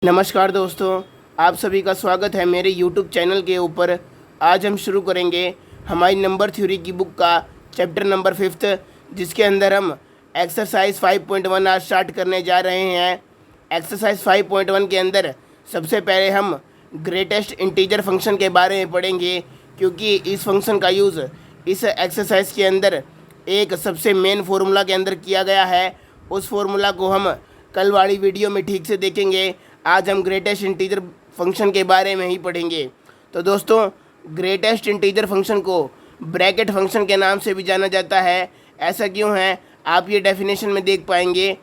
नमस्कार दोस्तों, आप सभी का स्वागत है मेरे YouTube चैनल के ऊपर। आज हम शुरू करेंगे हमारी नंबर थ्योरी की बुक का चैप्टर नंबर 5, जिसके अंदर हम एक्सरसाइज 5.1 आज स्टार्ट करने जा रहे हैं। एक्सरसाइज 5.1 के अंदर सबसे पहले हम ग्रेटेस्ट इंटीजर फंक्शन के बारे में पढ़ेंगे, क्योंकि इस फंक्शन का यूज़ इस एक्सरसाइज के अंदर एक सबसे मेन फार्मूला के अंदर किया गया है। उस फार्मूला को हम कल वाली वीडियो में ठीक से देखेंगे। आज हम ग्रेटेस्ट इंटीजर फंक्शन के बारे में ही पढ़ेंगे। तो दोस्तों, ग्रेटेस्ट इंटीजर फंक्शन को ब्रैकेट फंक्शन के नाम से भी जाना जाता है। ऐसा क्यों है, आप ये डेफिनेशन में देख पाएंगे।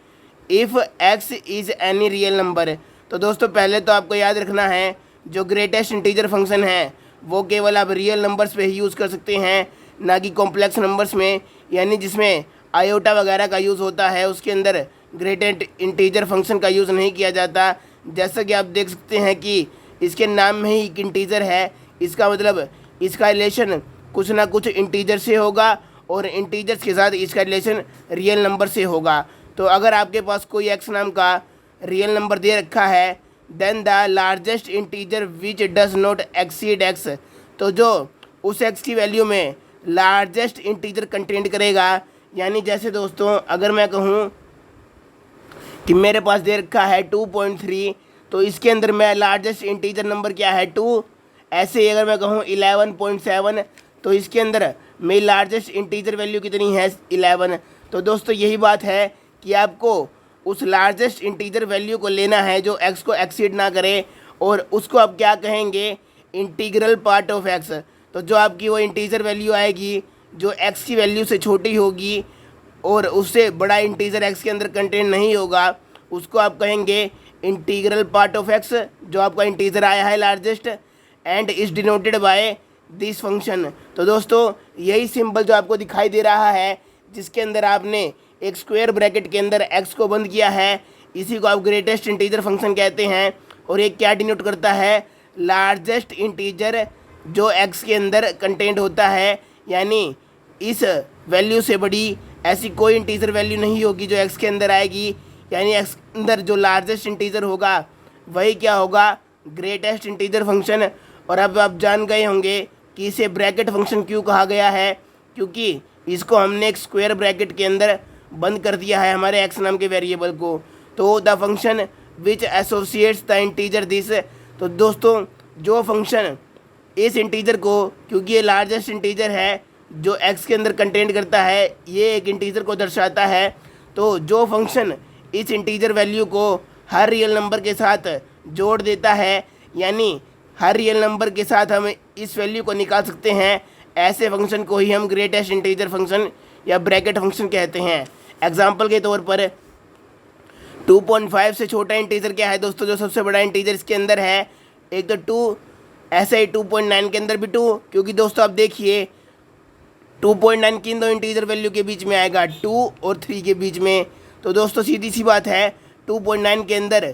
If x is any real number. तो दोस्तों, पहले तो आपको याद रखना है, जो ग्रेटेस्ट इंटीजर फंक्शन है वो केवल आप रियल नंबर्स पे ही यूज़ कर सकते हैं, ना कि कॉम्प्लेक्स नंबर्स में, यानी जिसमें आयोटा वगैरह का यूज़ होता है उसके अंदर ग्रेटेस्ट इंटीजर फंक्शन का यूज़ नहीं किया जाता। जैसा कि आप देख सकते हैं कि इसके नाम में ही एक इंटीजर है, इसका मतलब इसका रिलेशन कुछ ना कुछ इंटीजर से होगा और इंटीजर्स के साथ इसका रिलेशन रियल नंबर से होगा। तो अगर आपके पास कोई एक्स नाम का रियल नंबर दे रखा है, then the largest integer which does not exceed x, तो जो उस एक्स की वैल्यू में लार्जेस्ट इंटीजर कंटेंट करेगा, यानी जैसे दोस्तों अगर मैं कहूँ कि मेरे पास दे रखा है 2.3, तो इसके अंदर मैं लार्जेस्ट इंटीजर नंबर क्या है 2। ऐसे ही अगर मैं कहूँ 11.7, तो इसके अंदर मेरी लार्जेस्ट इंटीजर वैल्यू कितनी है 11। तो दोस्तों यही बात है कि आपको उस लार्जेस्ट इंटीजर वैल्यू को लेना है जो एक्स को एक्सीड ना करे, और उसको आप क्या कहेंगे, इंटीग्रल पार्ट ऑफ एक्स। तो जो आपकी वो इंटीजर वैल्यू आएगी जो एक्स की वैल्यू से छोटी होगी और उससे बड़ा इंटीजर एक्स के अंदर कंटेंट नहीं होगा, उसको आप कहेंगे इंटीग्रल पार्ट ऑफ एक्स, जो आपका इंटीजर आया है largest, and is denoted by this function. तो दोस्तों यही सिंबल जो आपको दिखाई दे रहा है, जिसके अंदर आपने एक स्क्वायर ब्रैकेट के अंदर एक्स को बंद किया है, इसी को आप ग्रेटेस्ट इंटीजर फंक्शन कहते हैं। और ये क्या डिनोट करता है, लार्जेस्ट इंटीजर जो एक्स के अंदर कंटेंट होता है, यानी इस वैल्यू से बड़ी ऐसी कोई इंटीजर वैल्यू नहीं होगी जो एक्स के अंदर आएगी, यानी एक्स के अंदर जो लार्जेस्ट इंटीजर होगा वही क्या होगा, ग्रेटेस्ट इंटीजर फंक्शन। और अब आप जान गए होंगे कि इसे ब्रैकेट फंक्शन क्यों कहा गया है, क्योंकि इसको हमने एक स्क्वायर ब्रैकेट के अंदर बंद कर दिया है हमारे एक्स नाम के वेरिएबल को। तो the function which associates the integer this. तो दोस्तों जो फंक्शन इस इंटीजर को, क्योंकि ये लार्जेस्ट इंटीजर है जो एक्स के अंदर कंटेंट करता है, ये एक इंटीजर को दर्शाता है, तो जो फंक्शन इस इंटीजर वैल्यू को हर रियल नंबर के साथ जोड़ देता है, यानी हर रियल नंबर के साथ हम इस वैल्यू को निकाल सकते हैं, ऐसे फंक्शन को ही हम ग्रेटेस्ट इंटीजर फंक्शन या ब्रैकेट फंक्शन कहते हैं। एग्जाम्पल के तौर पर 2.5 से छोटा इंटीजर क्या है दोस्तों, जो सबसे बड़ा इंटीजर इसके अंदर है, एक तो 2, ऐसे ही 2.9 के अंदर भी 2, क्योंकि दोस्तों आप देखिए 2.9 किन दो इंटीजर वैल्यू के बीच में आएगा, 2 और 3 के बीच में। तो दोस्तों सीधी सी बात है, 2.9 के अंदर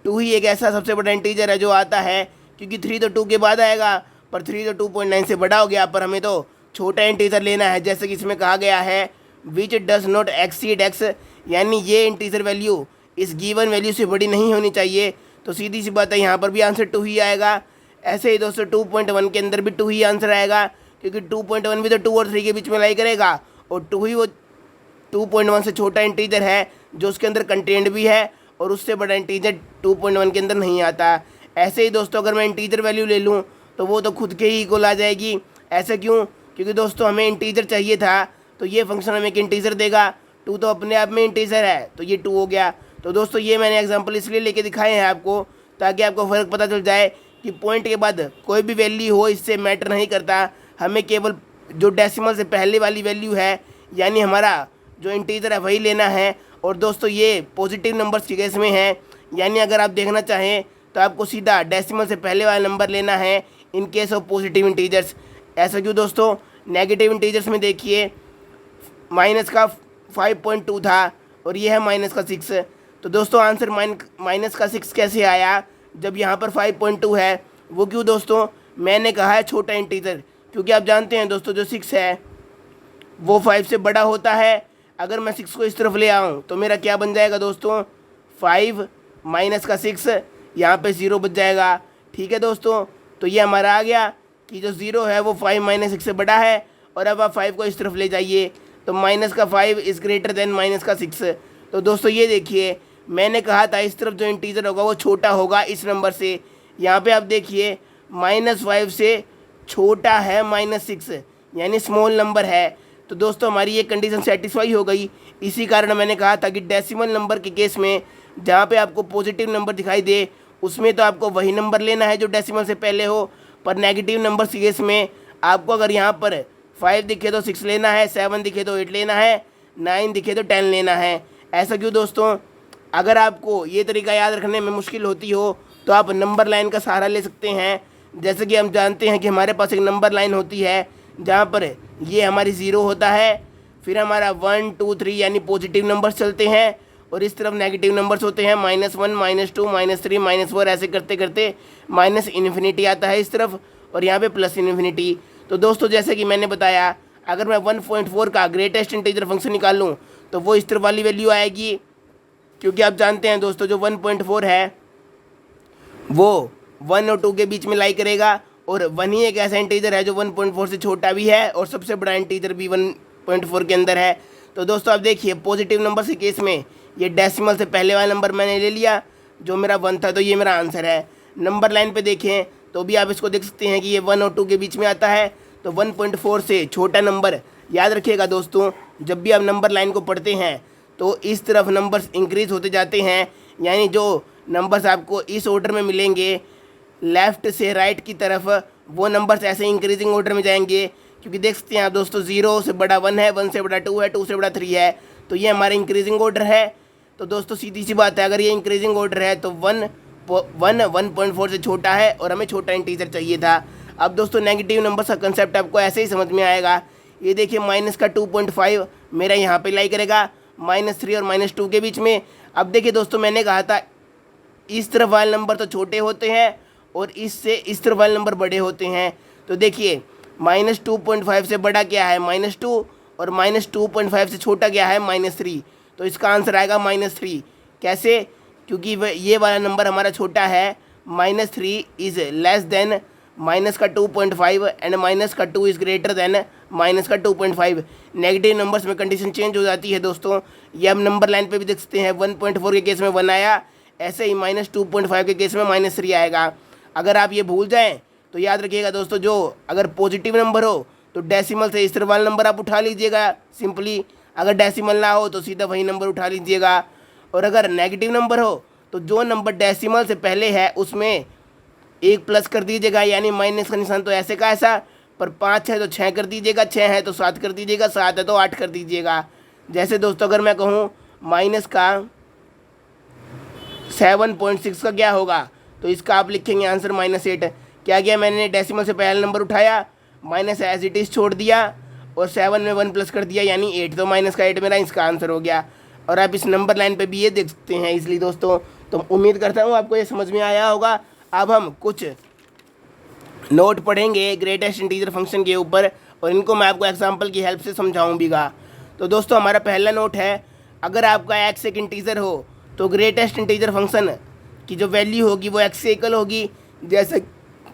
2 ही एक ऐसा सबसे बड़ा इंटीजर है जो आता है, क्योंकि 3 तो 2 के बाद आएगा, पर 3 तो 2.9 से बड़ा हो गया, पर हमें तो छोटा इंटीजर लेना है, जैसे कि इसमें कहा गया है विच डज नॉट एक्सीड एक्स, यानी ये इंटीजर वैल्यू इस गिवन वैल्यू से बड़ी नहीं होनी चाहिए। तो सीधी सी बात है, यहाँ पर भी आंसर 2 ही आएगा। ऐसे ही दोस्तों 2.1 के अंदर भी 2 ही आंसर आएगा, क्योंकि 2.1 भी तो 2 और 3 के बीच में लाई करेगा, और 2 ही वो 2.1 से छोटा इंटीजर है जो उसके अंदर कंटेंट भी है, और उससे बड़ा इंटीजर 2.1 के अंदर नहीं आता। ऐसे ही दोस्तों अगर मैं इंटीजर वैल्यू ले लूँ तो वो तो खुद के ही इक्वल आ जाएगी। ऐसा क्यों, क्योंकि दोस्तों हमें इंटीजर चाहिए था, तो ये फंक्शन हमें एक इंटीजर देगा, 2 तो अपने आप में इंटीजर है, तो ये 2 हो गया। तो दोस्तों ये मैंने एग्जाम्पल इसलिए लेके दिखाए हैं आपको, ताकि आपको फ़र्क पता चल जाए कि पॉइंट के बाद कोई भी वैल्यू हो, इससे मैटर नहीं करता, हमें केवल जो डेसिमल से पहले वाली वैल्यू है, यानी हमारा जो इंटीजर है वही लेना है। और दोस्तों ये पॉजिटिव नंबर्स के केस में है, यानी अगर आप देखना चाहें तो आपको सीधा डेसिमल से पहले वाला नंबर लेना है in case of positive integers. ऐसा क्यों दोस्तों, नेगेटिव इंटीजर्स में देखिए माइनस का 5.2 था और ये है माइनस का 6। तो दोस्तों आंसर माइनस का 6 कैसे आया जब यहाँ पर 5.2 है, वो क्यों दोस्तों, मैंने कहा है छोटा इंटीजर, क्योंकि आप जानते हैं दोस्तों जो 6 है वो 5 से बड़ा होता है। अगर मैं 6 को इस तरफ ले आऊँ तो मेरा क्या बन जाएगा दोस्तों, 5 माइनस का 6, यहाँ पे 0 बच जाएगा। ठीक है दोस्तों, तो ये हमारा आ गया कि जो 0 है वो 5 माइनस 6 से बड़ा है। और अब आप 5 को इस तरफ ले जाइए तो माइनस का 5 इज़ ग्रेटर देन माइनस का 6। तो दोस्तों ये देखिए, मैंने कहा था इस तरफ जो इंटीजर होगा वो छोटा होगा इस नंबर से। यहाँ पे आप देखिए -5 से छोटा है -6, यानी स्मॉल नंबर है। तो दोस्तों हमारी ये कंडीशन सेटिस्फाई हो गई। इसी कारण मैंने कहा था कि डेसिमल नंबर के केस में जहाँ पे आपको पॉजिटिव नंबर दिखाई दे उसमें तो आपको वही नंबर लेना है जो डेसिमल से पहले हो, पर नेगेटिव नंबर के केस में आपको अगर यहाँ पर 5 दिखे तो 6 लेना है, 7 दिखे तो 8 लेना है, 9 दिखे तो 10 लेना है। ऐसा क्यों दोस्तों? अगर आपको ये तरीका याद रखने में मुश्किल होती हो तो आप नंबर लाइन का सहारा ले सकते हैं। जैसे कि हम जानते हैं कि हमारे पास एक नंबर लाइन होती है जहाँ पर ये हमारी 0 होता है, फिर हमारा 1 2 3 यानी पॉजिटिव नंबर्स चलते हैं और इस तरफ नेगेटिव नंबर्स होते हैं -1 -2 -3 -4, ऐसे करते करते -इन्फिनिटी आता है इस तरफ और यहाँ पे +इन्फिनिटी। तो दोस्तों जैसे कि मैंने बताया, अगर मैं 1.4 का ग्रेटेस्ट इंटीजर फंक्शन निकाल लूँ तो वो इस तरफ वाली वैल्यू आएगी, क्योंकि आप जानते हैं दोस्तों जो 1.4 है वो 1 और 2 के बीच में लाई करेगा, और 1 ही एक ऐसा इंटीजर है जो 1.4 से छोटा भी है और सबसे बड़ा इंटीजर भी 1.4 के अंदर है। तो दोस्तों आप देखिए पॉजिटिव नंबर के केस में ये डेसिमल से पहले वाला नंबर मैंने ले लिया जो मेरा 1 था, तो ये मेरा आंसर है। नंबर लाइन पे देखें तो भी आप इसको देख सकते हैं कि ये 1 और 2 के बीच में आता है, तो 1.4 से छोटा नंबर। याद रखिएगा दोस्तों, जब भी आप नंबर लाइन को पढ़ते हैं तो इस तरफ नंबर्स इंक्रीज होते जाते हैं, यानी जो नंबर्स आपको इस ऑर्डर में मिलेंगे लेफ़्ट से राइट की तरफ, वो नंबर्स ऐसे इंक्रीजिंग ऑर्डर में जाएंगे। क्योंकि देख सकते हैं आप दोस्तों 0 से बड़ा 1 है, 1 से बड़ा 2 है, 2 से बड़ा 3 है, तो ये हमारा इंक्रीजिंग ऑर्डर है। तो दोस्तों सीधी सी बात है, अगर ये इंक्रीजिंग ऑर्डर है तो 1.4 से छोटा है और हमें छोटा इंटीजर चाहिए था। अब दोस्तों नेगेटिव नंबर्स का कंसेप्ट आपको ऐसे ही समझ में आएगा। ये देखिए माइनस का 2.5 मेरा यहाँ पे लाई करेगा -3 और -2 के बीच में। अब देखिए दोस्तों, मैंने कहा था इस तरफ वाले नंबर तो छोटे होते हैं और इससे इस तरफ वाले नंबर बड़े होते हैं। तो देखिए -2.5 से बड़ा क्या है -2 और -2.5 से छोटा क्या है -3, तो इसका आंसर आएगा -3। कैसे? क्योंकि ये वाला नंबर हमारा छोटा है, -3 is less then -2.5 and -2 is greater than -2.5। Negative numbers में कंडीशन चेंज हो जाती है दोस्तों। ये हम नंबर लाइन पे भी देख सकते हैं, 1.4 के केस में 1 आया, ऐसे ही -2.5 के केस में -3 आएगा। अगर आप ये भूल जाएं तो याद रखिएगा दोस्तों, जो अगर पॉजिटिव नंबर हो तो डेसिमल से इस तरफ वाला नंबर आप उठा लीजिएगा सिंपली, अगर डेसिमल ना हो तो सीधा वही नंबर उठा लीजिएगा। और अगर नेगेटिव नंबर हो तो जो नंबर डेसिमल से पहले है उसमें 1 प्लस कर दीजिएगा, यानी माइनस का निशान तो ऐसे का ऐसा, पर 5 है तो 6 कर दीजिएगा, 6 है तो 7 कर दीजिएगा, 7 है तो 8 कर दीजिएगा। जैसे दोस्तों अगर मैं कहूँ माइनस का 7.6 का क्या होगा, तो इसका आप लिखेंगे आंसर -8। क्या किया मैंने, डेसिमल से पहला नंबर उठाया, माइनस एज इट इज़ छोड़ दिया और 7 में 1 प्लस कर दिया, यानी 8, तो माइनस का 8 मेरा इसका आंसर हो गया। और आप इस नंबर लाइन पे भी ये देख सकते हैं इसलिए दोस्तों। तो उम्मीद करता हूँ आपको ये समझ में आया होगा। अब हम कुछ नोट पढ़ेंगे ग्रेटेस्ट इंटीजर फंक्शन के ऊपर और इनको मैं आपको एग्जांपल की हेल्प से समझाऊँ भीगा। तो दोस्तों हमारा पहला नोट है, अगर आपका x एक इंटीजर हो तो ग्रेटेस्ट इंटीजर फंक्शन की जो वैल्यू होगी वो x से इक्वल होगी। जैसे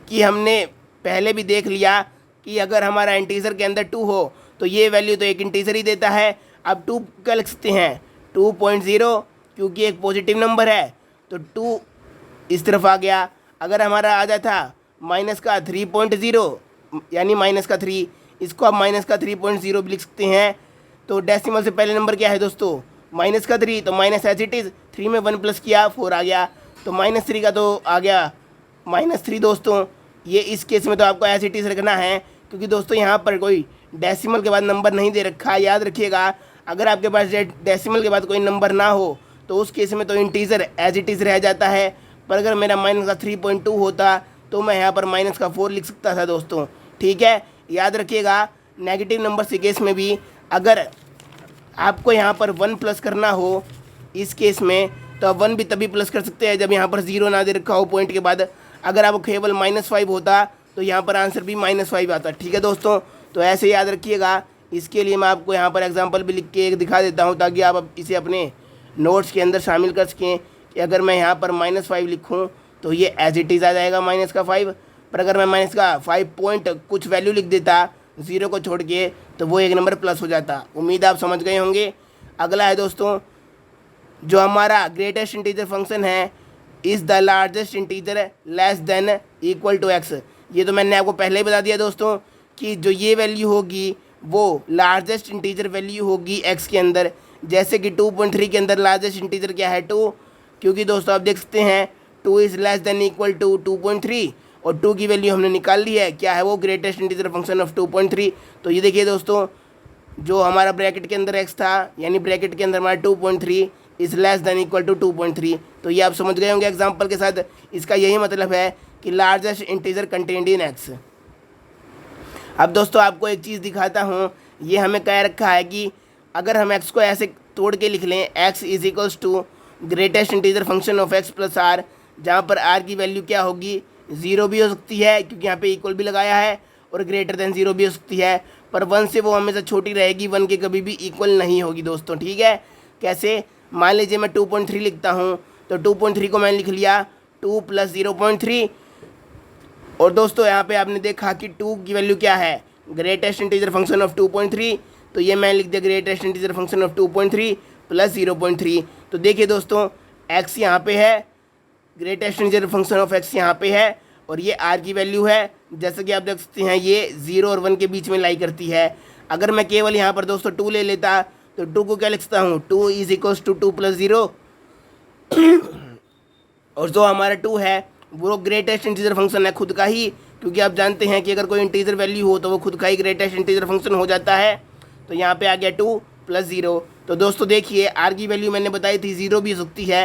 कि हमने पहले भी देख लिया कि अगर हमारा इंटीजर के अंदर 2 हो तो ये वैल्यू तो एक इंटीजर ही देता है। अब 2 क्या लिख सकते हैं, 2.0, क्योंकि एक पॉजिटिव नंबर है तो 2 इस तरफ आ गया। अगर हमारा आ जाता माइनस का 3.0 यानी माइनस का 3, इसको आप माइनस का 3.0 भी लिख सकते हैं। तो डेसिमल से पहले नंबर क्या है दोस्तों, माइनस का 3, तो माइनस एज इट इज़, 3 में 1 प्लस किया 4 आ गया, तो -3 का तो आ गया -3 दोस्तों। ये इस केस में तो आपको एज इट इज़ रखना है, क्योंकि दोस्तों यहाँ पर कोई डेसिमल के बाद नंबर नहीं दे रखा। याद रखिएगा, अगर आपके पास डेसिमल के बाद कोई नंबर ना हो तो उस केस में तो इंटीजर एज इट इज़ रह जाता है। पर अगर मेरा माइनस का 3.2 होता तो मैं यहाँ पर माइनस का 4 लिख सकता था दोस्तों। ठीक है, याद रखिएगा नेगेटिव नंबर के केस में भी अगर आपको यहाँ पर 1 प्लस करना हो इस केस में, तो आप 1 भी तभी प्लस कर सकते हैं जब यहाँ पर 0 ना दे रखा हो पॉइंट के बाद। अगर आपको केवल -5 होता तो यहाँ पर आंसर भी -5 आता। ठीक है दोस्तों, तो ऐसे याद रखिएगा। इसके लिए मैं आपको यहाँ पर एग्जांपल भी लिख के एक दिखा देता हूँ ताकि आप इसे अपने नोट्स के अंदर शामिल कर सकें कि अगर मैं यहाँ पर -5 लिखूँ तो ये एज इट इज़ आ जाएगा माइनस का 5। पर अगर मैं माइनस का 5 पॉइंट कुछ वैल्यू लिख देता 0 को छोड़ के, तो वो एक नंबर प्लस हो जाता। उम्मीद आप समझ गए होंगे। अगला है दोस्तों, जो हमारा ग्रेटेस्ट इंटीजर फंक्शन है, is the largest integer less than equal to x. ये तो मैंने आपको पहले ही बता दिया दोस्तों कि जो ये वैल्यू होगी वो लार्जेस्ट इंटीजर वैल्यू होगी एक्स के अंदर। जैसे कि 2.3 के अंदर लार्जेस्ट इंटीजर क्या है 2, क्योंकि दोस्तों आप देख सकते हैं 2 is less than equal to 2.3 और 2 की वैल्यू हमने निकाल ली है। क्या है वो? Greatest integer function of 2.3। तो ये देखिए दोस्तों, जो हमारा ब्रैकेट के अंदर एक्स था, यानी ब्रैकेट के अंदर हमारा 2.3 is less than equal to 2.3। तो ये आप समझ गए होंगे एग्जाम्पल के साथ। इसका यही मतलब है कि लार्जेस्ट इंटीजर कंटेंड इन एक्स। अब दोस्तों आपको एक चीज़ दिखाता हूँ। ये हमें कह रखा है कि अगर हम एक्स को ऐसे तोड़ के लिख लें, x is equals to greatest integer function of x plus r, जहाँ पर आर की वैल्यू क्या होगी? 0 भी हो सकती है, क्योंकि यहाँ पे इक्वल भी लगाया है, और ग्रेटर देन 0 भी हो सकती है। पर 1 से वो हमेशा छोटी रहेगी, 1 के कभी भी इक्वल नहीं होगी दोस्तों। ठीक है? कैसे? मान लीजिए मैं 2.3 लिखता हूँ, तो 2.3 को मैंने लिख लिया 2 + 0.3। और दोस्तों यहाँ पे आपने देखा कि 2 की वैल्यू क्या है? Greatest integer function of 2.3। तो ये मैंने लिख दिया ग्रेटेस्ट इंटीजर फंक्शन ऑफ 2.3 + 0.3। तो देखिए दोस्तों, x यहाँ पे है, greatest integer function of x यहाँ पे है, और ये r की वैल्यू है। जैसा कि आप देख सकते हैं ये 0 और 1 के बीच में लाई करती है। अगर मैं केवल यहाँ पर दोस्तों 2 ले लेता, तो 2 को क्या लिख सकता हूँ? 2 इज इक्वल्स टू 2 + 0। और जो हमारा 2 है वो ग्रेटेस्ट इंटीजर फंक्शन है खुद का ही, क्योंकि आप जानते हैं कि अगर कोई इंटीजर वैल्यू हो तो वो खुद का ही ग्रेटेस्ट इंटीजर फंक्शन हो जाता है। तो यहाँ पे आ गया 2 + 0। तो दोस्तों देखिए, आर की वैल्यू मैंने बताई थी 0 भी हो सकती है,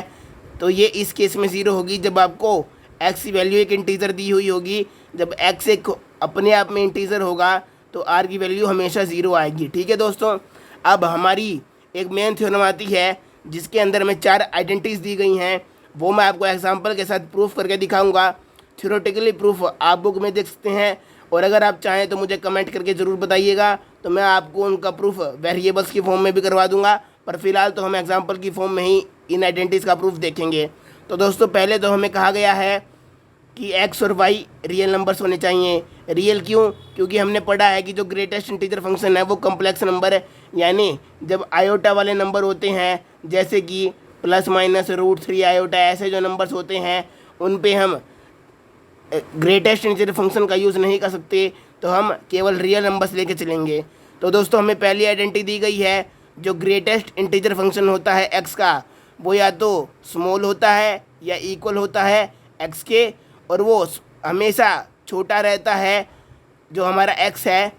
तो ये इस केस में 0 होगी जब आपको एक्स की वैल्यू एक इंटीजर दी हुई होगी। जब एक्स एक अपने आप में इंटीजर होगा तो आर की वैल्यू हमेशा 0 आएगी। ठीक है दोस्तों? अब हमारी एक मेन थ्योरम आती है जिसके अंदर हमें 4 आइडेंटिटीज दी गई हैं, वो मैं आपको एग्जांपल के साथ प्रूफ करके दिखाऊंगा। थ्योरेटिकली प्रूफ आप बुक में देख सकते हैं, और अगर आप चाहें तो मुझे कमेंट करके ज़रूर बताइएगा, तो मैं आपको उनका प्रूफ वेरिएबल्स की फॉर्म में भी करवा दूंगा। पर फिलहाल तो हम एग्जांपल की फॉर्म में ही इन आइडेंटिटीज़ का प्रूफ देखेंगे। तो दोस्तों पहले तो हमें कहा गया है कि एक्स और वाई रियल नंबर्स होने चाहिए। रियल क्यों? क्योंकि हमने पढ़ा है कि जो ग्रेटेस्ट इंटीजर फंक्शन है वो कम्प्लेक्स नंबर है, यानी जब आयोटा वाले नंबर होते हैं, जैसे कि ±√3 आयोटा, ऐसे जो नंबर्स होते हैं उन पे हम ग्रेटेस्ट इंटीजर फंक्शन का यूज़ नहीं कर सकते, तो हम केवल रियल नंबर्स लेके चलेंगे। तो दोस्तों हमें पहली आइडेंटिटी दी गई है, जो ग्रेटेस्ट इंटीजर फंक्शन होता है एक्स का, वो या तो स्मॉल होता है या इक्वल होता है एक्स के, और वो हमेशा छोटा रहता है जो हमारा एक्स है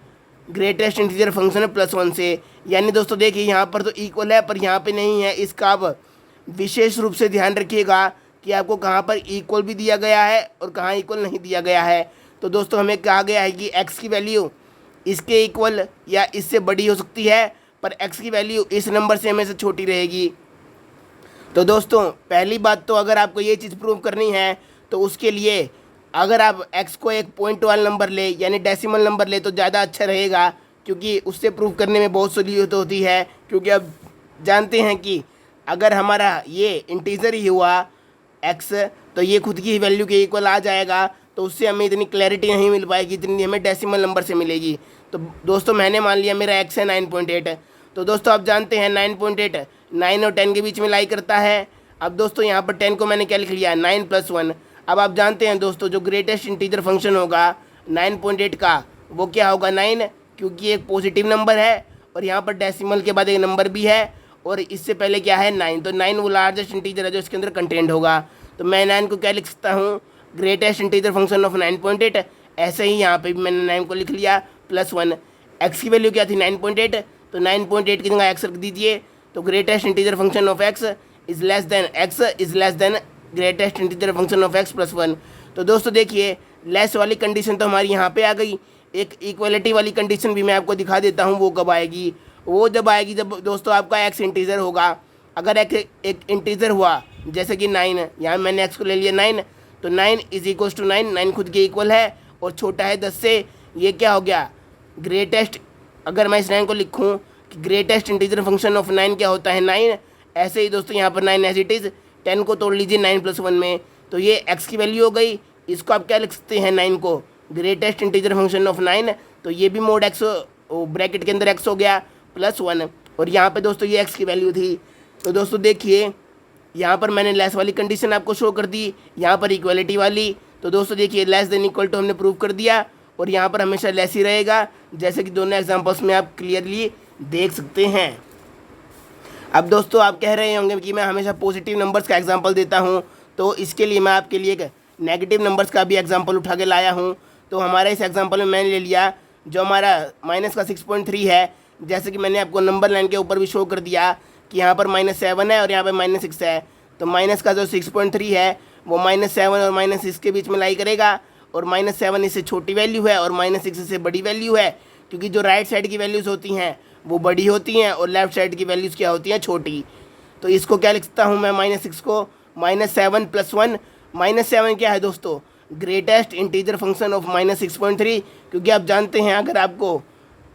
ग्रेटेस्ट इंटीजर फंक्शन +1 से। यानी दोस्तों देखिए, यहाँ पर तो इक्वल है पर यहाँ पे नहीं है। इसका आप विशेष रूप से ध्यान रखिएगा कि आपको कहाँ पर इक्वल भी दिया गया है और कहाँ इक्वल नहीं दिया गया है। तो दोस्तों हमें कहा गया है कि एक्स की वैल्यू इसके इक्वल या इससे बड़ी हो सकती है, पर एक्स की वैल्यू इस नंबर से हमेशा छोटी रहेगी। तो दोस्तों पहली बात तो अगर आपको ये चीज़ प्रूव करनी है तो उसके लिए अगर आप x को एक पॉइंट वाला नंबर ले, यानी डेसिमल नंबर ले, तो ज़्यादा अच्छा रहेगा, क्योंकि उससे प्रूव करने में बहुत सहूलियत होती है। क्योंकि अब जानते हैं कि अगर हमारा ये इंटीजर ही हुआ x, तो ये खुद की वैल्यू के इक्वल आ जाएगा, तो उससे हमें इतनी क्लैरिटी नहीं मिल पाएगी जितनी हमें डेसिमल नंबर से मिलेगी। तो दोस्तों मैंने मान लिया मेरा x है 9.8। तो दोस्तों आप जानते हैं 9.8 9 और 10 के बीच में लाई करता है। अब दोस्तों यहाँ पर 10 को मैंने क्या लिख लिया? 9 + 1। अब आप जानते हैं दोस्तों जो ग्रेटेस्ट इंटीजर फंक्शन होगा 9.8 का, वो क्या होगा? 9, क्योंकि एक पॉजिटिव नंबर है और यहाँ पर डेसिमल के बाद एक नंबर भी है, और इससे पहले क्या है? 9। तो 9 वो लार्जेस्ट इंटीजर है जो इसके अंदर कंटेंट होगा। तो मैं 9 को क्या लिख सकता हूँ? Greatest integer function of 9.8। ऐसे ही यहाँ पे भी मैंने 9 को लिख लिया +1। एक्स की वैल्यू क्या थी? 9.8। तो 9.8 की जगह एक्स रख दीजिए। तो greatest integer function of x is less then greatest integer function of x +1। तो दोस्तों देखिए, लेस वाली कंडीशन तो हमारी यहाँ पे आ गई। एक इक्वलिटी वाली कंडीशन भी मैं आपको दिखा देता हूँ, वो कब आएगी? वो जब आएगी जब दोस्तों आपका एक्स इंटीजर होगा। अगर एक इंटीजर हुआ जैसे कि 9, यहाँ मैंने एक्स को ले लिया 9, तो 9 इज इक्वल्स टू 9, 9 खुद के इक्वल है और छोटा है 10 से। ये क्या हो गया? ग्रेटेस्ट, अगर मैं इस 9 को लिखूँ कि ग्रेटेस्ट इंटीजर फंक्शन ऑफ 9 क्या होता है? 9। ऐसे ही दोस्तों यहाँ पर 9 एज इट इज़। 10 को तोड़ लीजिए 9 + 1 में, तो ये एक्स की वैल्यू हो गई। इसको आप क्या लिख सकते हैं, 9 को ग्रेटेस्ट इंटीजर फंक्शन ऑफ 9, तो ये भी मोड एक्स ब्रैकेट के अंदर एक्स हो गया +1। और यहाँ पे दोस्तों ये एक्स की वैल्यू थी। तो दोस्तों देखिए यहाँ पर मैंने लेस वाली कंडीशन आपको शो कर दी, यहाँ पर इक्वलिटी वाली। तो दोस्तों देखिए लेस देन इक्वल टू हमने प्रूव कर दिया और यहाँ पर हमेशा लेस ही रहेगा, जैसे कि दोनों एग्जांपल्स में आप क्लियरली देख सकते हैं। अब दोस्तों आप कह रहे होंगे कि मैं हमेशा पॉजिटिव नंबर्स का एग्जांपल देता हूँ, तो इसके लिए मैं आपके लिए एक नेगेटिव नंबर्स का भी एग्जांपल उठा के लाया हूँ। तो हमारा इस एग्जांपल में मैंने ले लिया जो हमारा माइनस का 6.3 है, जैसे कि मैंने आपको नंबर लाइन के ऊपर भी शो कर दिया कि यहाँ पर -7 है और यहाँ पर -6 है। तो माइनस का जो 6.3 है वो -7 और -6 के बीच में लाई करेगा, और -7 इससे छोटी वैल्यू है और -6 इससे बड़ी वैल्यू है, क्योंकि जो राइट साइड की वैल्यूज़ होती हैं वो बड़ी होती हैं और लेफ्ट साइड की वैल्यूज़ क्या होती हैं, छोटी। तो इसको क्या लिख सकता हूँ मैं, -6 को -7 + 1। -7 क्या है दोस्तों, ग्रेटेस्ट इंटीजर फंक्शन ऑफ -6.3, क्योंकि आप जानते हैं अगर आपको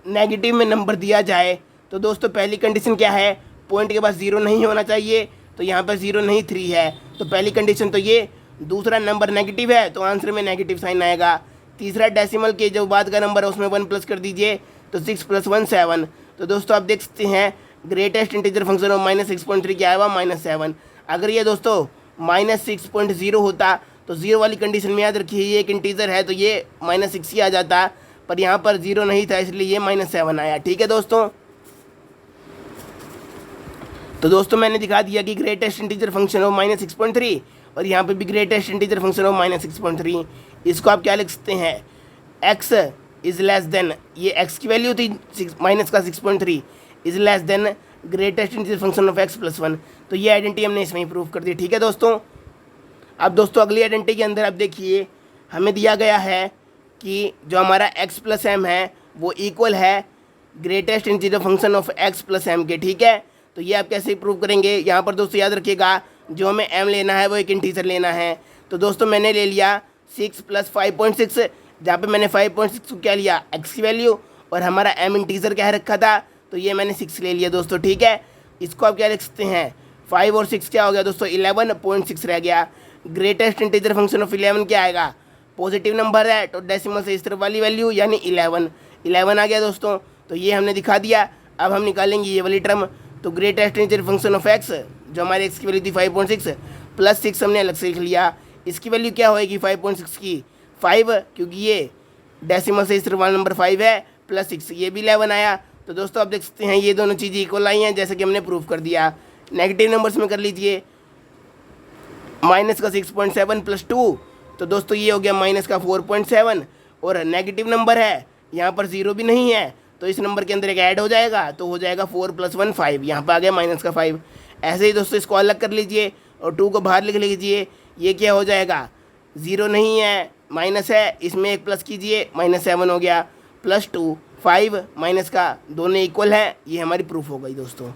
नेगेटिव में नंबर दिया जाए तो दोस्तों पहली कंडीशन क्या है, पॉइंट के पास 0 नहीं होना चाहिए। तो यहाँ पर 0 नहीं 3 है, तो पहली कंडीशन तो ये। दूसरा नंबर नेगेटिव है तो आंसर में नेगेटिव साइन आएगा। तीसरा डेसिमल के जो बाद का नंबर है उसमें 1 प्लस कर दीजिए, तो 6 + 1 7। तो दोस्तों आप देख सकते हैं ग्रेटेस्ट इंटीजर फंक्शन ऑफ -6.3 क्या आएगा, -7। अगर ये दोस्तों -6.0 होता तो 0 वाली कंडीशन में याद रखिए ये एक इंटीजर है तो ये -6 ही आ जाता, पर यहाँ पर 0 नहीं था इसलिए ये -7 आया। ठीक है दोस्तों, तो दोस्तों मैंने दिखा दिया कि ग्रेटेस्ट इंटीजर फंक्शन ऑफ -6.3 और यहाँ पे भी ग्रेटेस्ट इंटीजर फंक्शन ऑफ -6.3। इसको आप क्या लिख सकते हैं, x इज़ लेस देन, ये x की वैल्यू थी माइनस का 6.3 is less then greatest integer function of x + 1। तो ये आइडेंटिटी हमने इसमें ही प्रूव कर दी। ठीक है दोस्तों, अब दोस्तों अगली आइडेंटिटी के अंदर आप देखिए हमें दिया गया है कि जो हमारा x + m है वो इक्वल है greatest integer function of x + m के। ठीक है, तो ये आप कैसे प्रूव करेंगे, यहाँ पर दोस्तों याद रखिएगा जो हमें m लेना है वो एक इंटीजर लेना है। तो दोस्तों मैंने ले लिया 6 + 5.6, जहाँ पे मैंने 5.6 को क्या लिया, x की वैल्यू, और हमारा m इंटीजर क्या रखा था तो ये मैंने 6 ले लिया दोस्तों। ठीक है, इसको आप क्या लिख सकते हैं, 5 और 6 क्या हो गया दोस्तों, 11.6 रह गया। ग्रेटेस्ट इंटीजर फंक्शन ऑफ 11 क्या आएगा, पॉजिटिव नंबर है तो डेसिमल से इस तरफ वाली वैल्यू यानी 11 आ गया दोस्तों। तो ये हमने दिखा दिया। अब हम निकालेंगे ये वाली टर्म, तो greatest integer function of x जो हमारे x की वैल्यू थी 5.6 + 6 हमने अलग से लिख लिया। इसकी वैल्यू क्या होएगी 5.6 की 5, क्योंकि ये डेसिमल से इस तरफ वाला नंबर 5 है, +6 ये भी 11 आया। तो दोस्तों आप देख सकते हैं ये दोनों चीज़ें इक्वल आई हैं, जैसे कि हमने प्रूव कर दिया। नेगेटिव नंबर्स में कर लीजिए, माइनस का 6.7 + 2, तो दोस्तों ये हो गया माइनस का 4.7, और नेगेटिव नंबर है यहाँ पर 0 भी नहीं है तो इस नंबर के अंदर एक ऐड हो जाएगा, तो हो जाएगा 4 + 1 5, यहाँ पर आ गया माइनस का 5। ऐसे ही दोस्तों इसको अलग कर लीजिए और 2 को बाहर लिख लीजिए, ये क्या हो जाएगा, 0 नहीं है माइनस है, इसमें एक प्लस कीजिए, -7 हो गया, +2 5 माइनस का, दोनों इक्वल है। ये हमारी प्रूफ हो गई दोस्तों।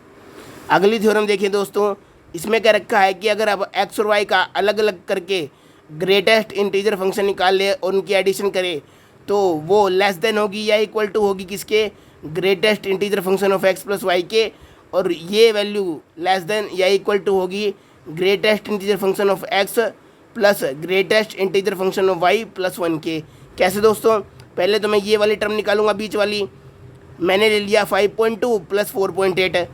अगली थ्योरम देखिए दोस्तों, इसमें क्या रखा है कि अगर आप x और y का अलग अलग करके ग्रेटेस्ट इंटीजर फंक्शन निकाल ले और उनकी एडिशन करे तो वो लेस देन होगी या इक्वल टू होगी किसके, greatest integer function of x + y के, और ये वैल्यू लेस देन या इक्वल टू होगी greatest integer function of x plus greatest integer function of y + 1 के। कैसे दोस्तों, पहले तो मैं ये वाली टर्म निकालूंगा बीच वाली, मैंने ले लिया 5.2 + 4.8।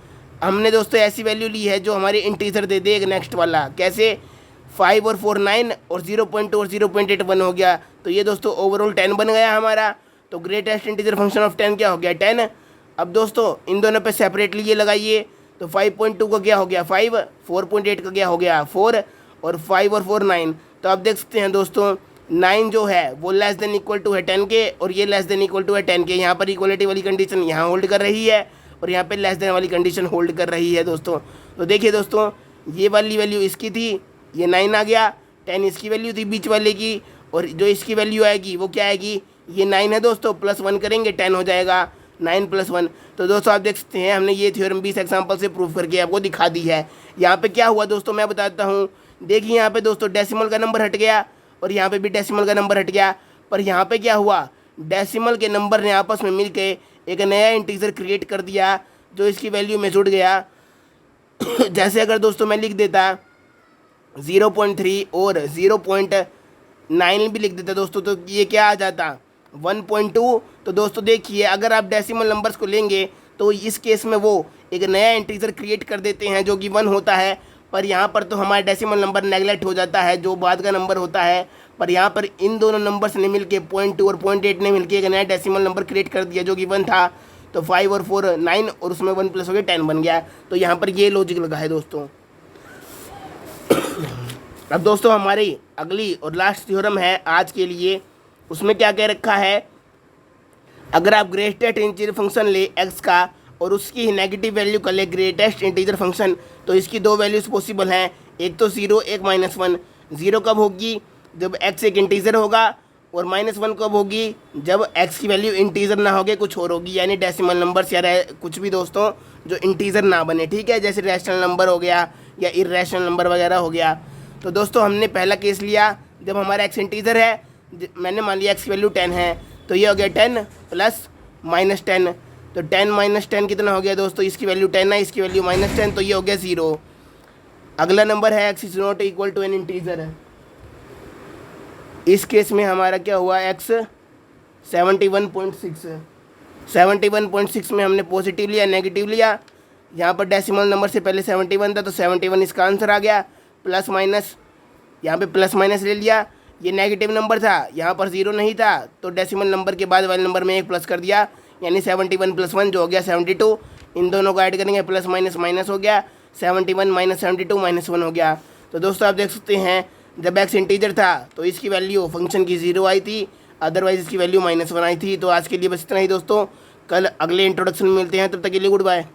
हमने दोस्तों ऐसी वैल्यू ली है जो हमारी इंटीजर दे दे एक नेक्स्ट वाला, कैसे 5 और 4 9 और 0.2 और 0.8 1 हो गया, तो ये दोस्तों ओवरऑल 10 बन गया हमारा। तो ग्रेटेस्ट इंटीजर फंक्शन ऑफ 10 क्या हो गया, 10। अब दोस्तों इन दोनों पे सेपरेटली ये लगाइए, तो 5.2 का क्या हो गया 5, 4.8 का क्या हो गया 4, और 5 और 4 9। तो आप देख सकते हैं दोस्तों 9 जो है वो लेस देन इक्वल टू है 10 के, और ये लेस देन इक्वल टू है 10 के। यहाँ पर इक्वलिटी वाली कंडीशन यहाँ होल्ड कर रही है और यहाँ पे लेस देन वाली कंडीशन होल्ड कर रही है दोस्तों। तो देखिए दोस्तों ये वाली वैल्यू इसकी थी, ये 9 आ गया, 10 इसकी वैल्यू थी बीच वाले की, और जो इसकी वैल्यू आएगी वो क्या आएगी, ये 9 है दोस्तों, +1 करेंगे 10 हो जाएगा, 9 + 1। तो दोस्तों आप देख सकते हैं हमने ये थ्योरम 20 एग्जाम्पल से प्रूव करके आपको दिखा दी है। यहाँ पे क्या हुआ दोस्तों मैं बताता हूँ, देखिए यहाँ पे दोस्तों डेसिमल का नंबर हट गया और यहाँ पे भी डेसिमल का नंबर हट गया, पर यहाँ पे क्या हुआ, डेसिमल के नंबर ने आपस में मिल के एक नया इंटीजर क्रिएट कर दिया जो इसकी वैल्यू में जुड़ गया। जैसे अगर दोस्तों मैं लिख देता 0.3 और 0.9 भी लिख देते दोस्तों, तो ये क्या आ जाता 1.2। तो दोस्तों देखिए, अगर आप डेसिमल नंबर्स को लेंगे तो इस केस में वो एक नया इंटीजर क्रिएट कर देते हैं जो कि 1 होता है, पर यहाँ पर तो हमारा डेसिमल नंबर नेगलेक्ट हो जाता है जो बाद का नंबर होता है। पर यहाँ पर इन दोनों नंबर्स ने मिलके 0.2 और 0.8 ने मिलके एक नया डेसिमल नंबर क्रिएट कर दिया जो कि 1 था। तो 5 और 4 9 और उसमें 1 प्लस हो गया 10 बन गया। तो यहाँ पर ये लॉजिक लगा है दोस्तों। अब दोस्तों हमारी अगली और लास्ट थ्योरम है आज के लिए, उसमें क्या कह रखा है, अगर आप ग्रेटेस्ट इंटीजर फंक्शन ले x का और उसकी नेगेटिव वैल्यू कर ले ग्रेटेस्ट इंटीजर फंक्शन, तो इसकी दो वैल्यूज़ पॉसिबल हैं, एक तो 0 एक -1। 0 कब होगी, जब x एक इंटीजर होगा, और -1 कब होगी, जब x की वैल्यू इंटीजर ना होगी कुछ और होगी, यानी डेसिमल नंबर या कुछ भी दोस्तों जो इंटीजर ना बने, ठीक है, जैसे रैशनल नंबर हो गया या इर्रेशनल नंबर वगैरह हो गया। तो दोस्तों हमने पहला केस लिया जब हमारा x इंटीजर है, मैंने मान लिया x की वैल्यू 10 है, तो ये हो गया 10 प्लस -10। तो 10 - 10 कितना हो गया दोस्तों, इसकी वैल्यू 10 है, इसकी वैल्यू -10, तो ये हो गया 0। अगला नंबर है x is not equal to an integer. इस केस में हमारा क्या हुआ, x 71.6। 71.6 में हमने पॉजिटिव लिया नेगेटिव लिया, यहाँ पर डेसिमल नंबर से पहले 71 था तो 71 इसका आंसर आ गया, प्लस माइनस यहाँ पे प्लस माइनस ले लिया, ये नेगेटिव नंबर था, यहाँ पर 0 नहीं था तो डेसिमल नंबर के बाद वाले नंबर में एक प्लस कर दिया, यानी 71 + 1 जो हो गया 72। इन दोनों को ऐड करेंगे, प्लस माइनस माइनस हो गया, 71 - 72 -1 हो गया। तो दोस्तों आप देख सकते हैं जब x इंटीजर था तो इसकी वैल्यू फंक्शन की 0 आई थी, अदरवाइज इसकी वैल्यू -1 आई थी। तो आज के लिए बस इतना ही दोस्तों, कल अगले इंट्रोडक्शन में मिलते हैं, तब तक के लिए गुड बाय।